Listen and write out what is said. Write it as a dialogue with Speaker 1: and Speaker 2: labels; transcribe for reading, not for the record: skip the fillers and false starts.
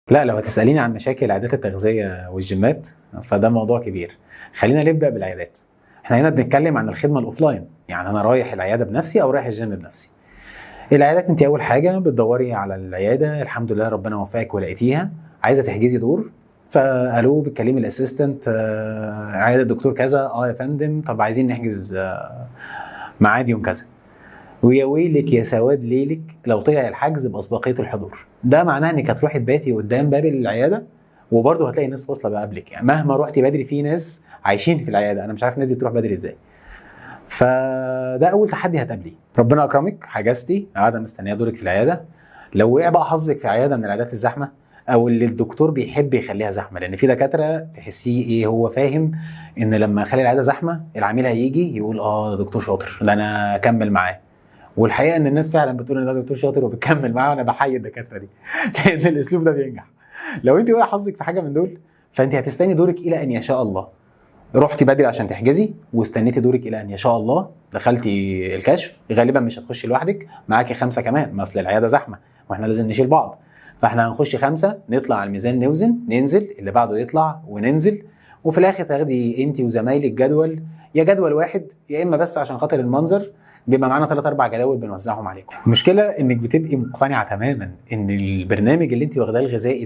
Speaker 1: لا، لو هتسأليني عن مشاكل عادات التغذية والجيمات فده موضوع كبير. خلينا نبدأ بالعيادات. احنا هنا بنتكلم عن الخدمة الأوفلاين، يعني أنا رايح العيادة بنفسي أو رايح الجيم بنفسي. العيادات أنت أول حاجة بتدوري على العيادة، الحمد لله ربنا وفقك ولقيتيها، عايزة تحجزي دور. فقالوا بتكلمي الاسيستنت، عيادة الدكتور كذا، يا فندم، طب عايزين نحجز ميعاد يوم كذا. ويا ويلك يا سواد ليلك لو طلع الحجز باسبقيه الحضور، ده معناه انك هتروحي تباتي قدام باب العياده، وبرضه هتلاقي ناس واصله بقى قبلك. يعني مهما رحتي بدري في ناس عايشين في العياده، انا مش عارف الناس دي بتروح بدري ازاي. فده اول تحدي هتقابليه. ربنا اكرمك حجزتي قاعده مستنيه دورك في العياده. لو وقع بقى حظك في عياده من العيادات الزحمه، او اللي الدكتور بيحب يخليها زحمه، لان في دكاتره تحسيه ايه، هو فاهم ان لما اخلي العياده زحمه العميل هيجي يقول ده دكتور شاطر، ده انا اكمل معاه. والحقيقه ان الناس فعلا بتقول ان ده دكتور شاطر وبتكمل معاه، وانا بحيي الدكاتره دي لان الاسلوب ده بينجح. لو انت وقع حظك في حاجه من دول، فانت هتستني دورك الى ان يشاء الله. رحتي بدري عشان تحجزي واستنيتي دورك الى ان يشاء الله، دخلتي الكشف، غالبا مش هتخشي لوحدك، معاكي 5 كمان، ما اصل العياده زحمه واحنا لازم نشيل بعض. فاحنا هنخش 5، نطلع على الميزان نوزن، ننزل، اللي بعده يطلع وننزل، وفي الاخر تاخدي انت وزمايلك جدول، يا جدول واحد يا اما بس عشان خاطر المنظر بيبقى معانا 3 4 جداول بنوزعهم عليكم. المشكله انك بتبقي مقتنعه تماما ان البرنامج اللي انت واخداه الغذائي ده